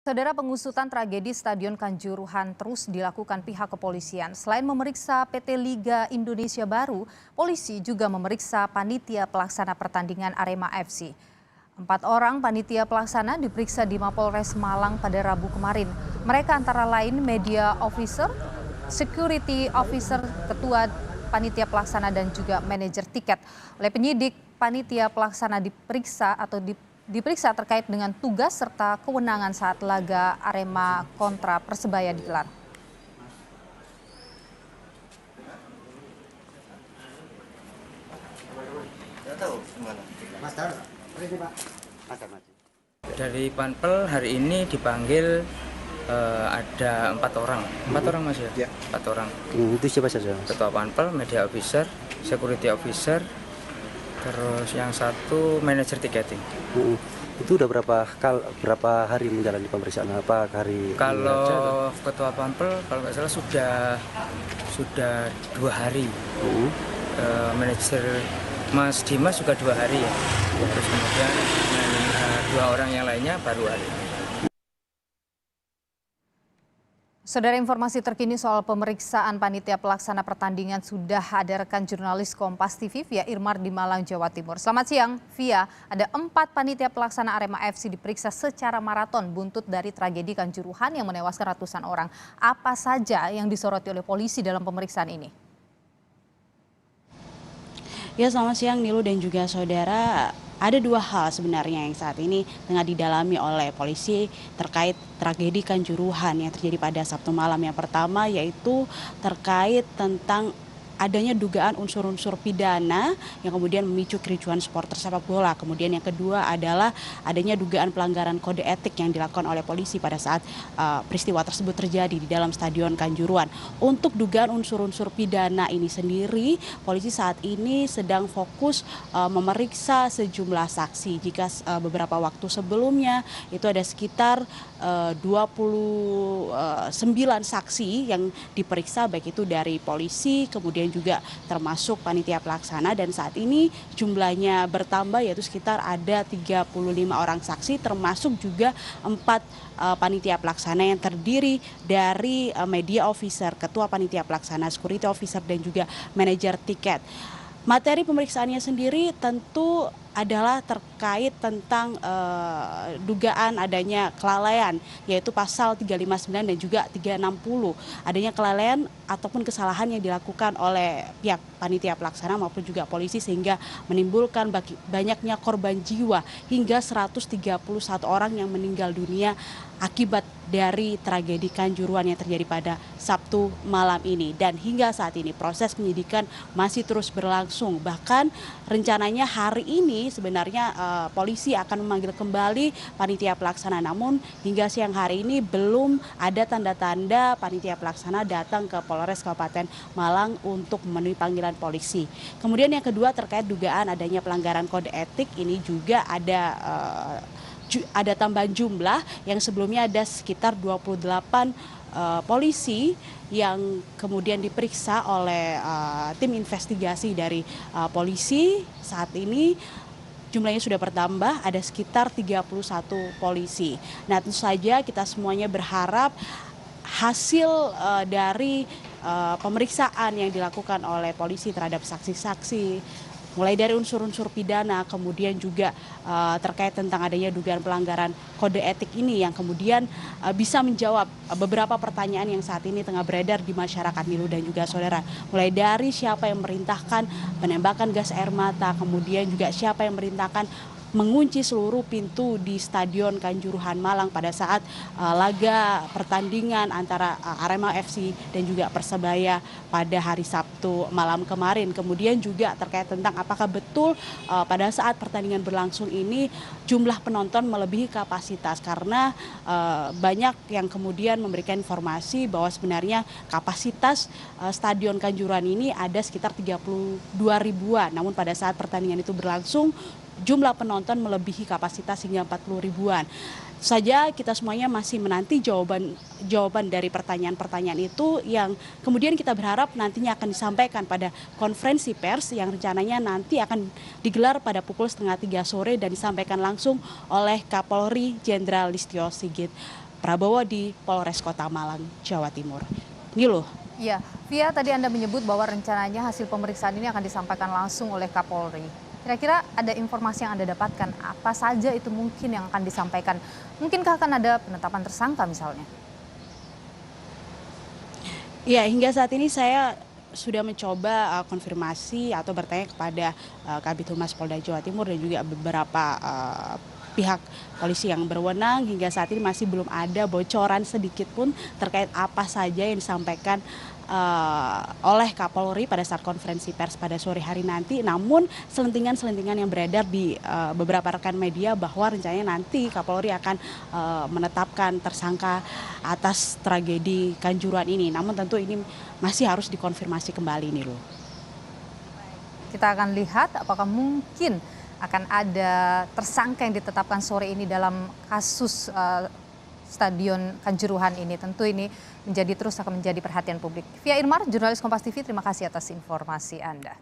Saudara, pengusutan tragedi Stadion Kanjuruhan terus dilakukan pihak kepolisian. Selain memeriksa PT Liga Indonesia Baru, polisi juga memeriksa panitia pelaksana pertandingan Arema FC. 4 orang panitia pelaksana diperiksa di Mapolres Malang pada Rabu kemarin. Mereka antara lain media officer, security officer, ketua panitia pelaksana dan juga manajer tiket. Oleh penyidik, panitia pelaksana diperiksa terkait dengan tugas serta kewenangan saat laga Arema kontra Persebaya digelar. Dari Panpel hari ini dipanggil ada 4 orang. 4 orang Mas ya? 4 orang. Itu siapa saja? Ketua Panpel, media officer, security officer, terus yang satu manajer tiketing. Itu udah berapa hari menjalani pemeriksaan? Apa hari? Kalau ketua Panpel kalau nggak salah sudah 2 hari. Manajer Mas Dimas juga 2 hari ya. Terus kemudian 2 orang yang lainnya baru hari. Saudara, informasi terkini soal pemeriksaan panitia pelaksana pertandingan sudah ada rekan jurnalis Kompas TV Via Irmar di Malang, Jawa Timur. Selamat siang, Via. Ada 4 panitia pelaksana Arema FC diperiksa secara maraton buntut dari tragedi Kanjuruhan yang menewaskan ratusan orang. Apa saja yang disoroti oleh polisi dalam pemeriksaan ini? Ya, selamat siang Nilu dan juga saudara. Ada 2 hal sebenarnya yang saat ini tengah didalami oleh polisi terkait tragedi Kanjuruhan yang terjadi pada Sabtu malam. Yang pertama yaitu terkait tentang adanya dugaan unsur-unsur pidana yang kemudian memicu kericuan supporter sepak bola. Kemudian yang kedua adalah adanya dugaan pelanggaran kode etik yang dilakukan oleh polisi pada saat peristiwa tersebut terjadi di dalam Stadion Kanjuruhan. Untuk dugaan unsur-unsur pidana ini sendiri, polisi saat ini sedang fokus memeriksa sejumlah saksi. Jika beberapa waktu sebelumnya itu ada sekitar 29 saksi yang diperiksa, baik itu dari polisi, kemudian juga termasuk panitia pelaksana, dan saat ini jumlahnya bertambah yaitu sekitar ada 35 orang saksi, termasuk juga 4 panitia pelaksana yang terdiri dari media officer, ketua panitia pelaksana, security officer, dan juga manajer tiket. Materi pemeriksaannya sendiri tentu adalah terkait tentang dugaan adanya kelalaian, yaitu pasal 359 dan juga 360. Adanya kelalaian ataupun kesalahan yang dilakukan oleh pihak panitia pelaksana maupun juga polisi sehingga menimbulkan banyaknya korban jiwa hingga 131 orang yang meninggal dunia akibat dari tragedi Kanjuruhan yang terjadi pada Sabtu malam ini. Dan hingga saat ini proses penyidikan masih terus berlangsung. Bahkan rencananya hari ini sebenarnya polisi akan memanggil kembali panitia pelaksana. Namun hingga siang hari ini belum ada tanda-tanda panitia pelaksana datang ke Polres Kabupaten Malang untuk memenuhi panggilan polisi. Kemudian yang kedua terkait dugaan adanya pelanggaran kode etik, ini juga ada tambahan jumlah yang sebelumnya ada sekitar 28 polisi yang kemudian diperiksa oleh tim investigasi dari polisi. Saat ini jumlahnya sudah bertambah, ada sekitar 31 polisi. Nah, tentu saja kita semuanya berharap hasil dari pemeriksaan yang dilakukan oleh polisi terhadap saksi-saksi, mulai dari unsur-unsur pidana, kemudian juga terkait tentang adanya dugaan pelanggaran kode etik ini yang kemudian bisa menjawab beberapa pertanyaan yang saat ini tengah beredar di masyarakat, Nilu dan juga saudara. Mulai dari siapa yang merintahkan penembakan gas air mata, kemudian juga siapa yang merintahkan mengunci seluruh pintu di Stadion Kanjuruhan Malang pada saat laga pertandingan antara Arema FC dan juga Persebaya pada hari Sabtu malam kemarin. Kemudian juga terkait tentang apakah betul pada saat pertandingan berlangsung ini jumlah penonton melebihi kapasitas, karena banyak yang kemudian memberikan informasi bahwa sebenarnya kapasitas Stadion Kanjuruhan ini ada sekitar 32 ribuan. Namun pada saat pertandingan itu berlangsung jumlah penonton melebihi kapasitas hingga 40 ribuan. Saja kita semuanya masih menanti jawaban dari pertanyaan-pertanyaan itu yang kemudian kita berharap nantinya akan disampaikan pada konferensi pers yang rencananya nanti akan digelar pada pukul 2:30 sore dan disampaikan langsung oleh Kapolri Jenderal Listio Sigit. Prabowo di Polres Kota Malang, Jawa Timur. Ini loh. Ya, Via, tadi Anda menyebut bahwa rencananya hasil pemeriksaan ini akan disampaikan langsung oleh Kapolri. Kira-kira ada informasi yang Anda dapatkan, apa saja itu mungkin yang akan disampaikan? Mungkinkah akan ada penetapan tersangka misalnya? Ya, hingga saat ini saya sudah mencoba konfirmasi atau bertanya kepada Kabid Humas Polda Jawa Timur dan juga beberapa pihak polisi yang berwenang. Hingga saat ini masih belum ada bocoran sedikit pun terkait apa saja yang disampaikan oleh Kapolri pada saat konferensi pers pada sore hari nanti. Namun selentingan-selentingan yang beredar di beberapa rekan media bahwa rencananya nanti Kapolri akan menetapkan tersangka atas tragedi Kanjuruhan ini. Namun tentu ini masih harus dikonfirmasi kembali nih loh. Kita akan lihat apakah mungkin akan ada tersangka yang ditetapkan sore ini dalam kasus Stadion Kanjuruhan ini. Tentu ini terus akan menjadi perhatian publik. Via Irmar, jurnalis Kompas TV, terima kasih atas informasi Anda.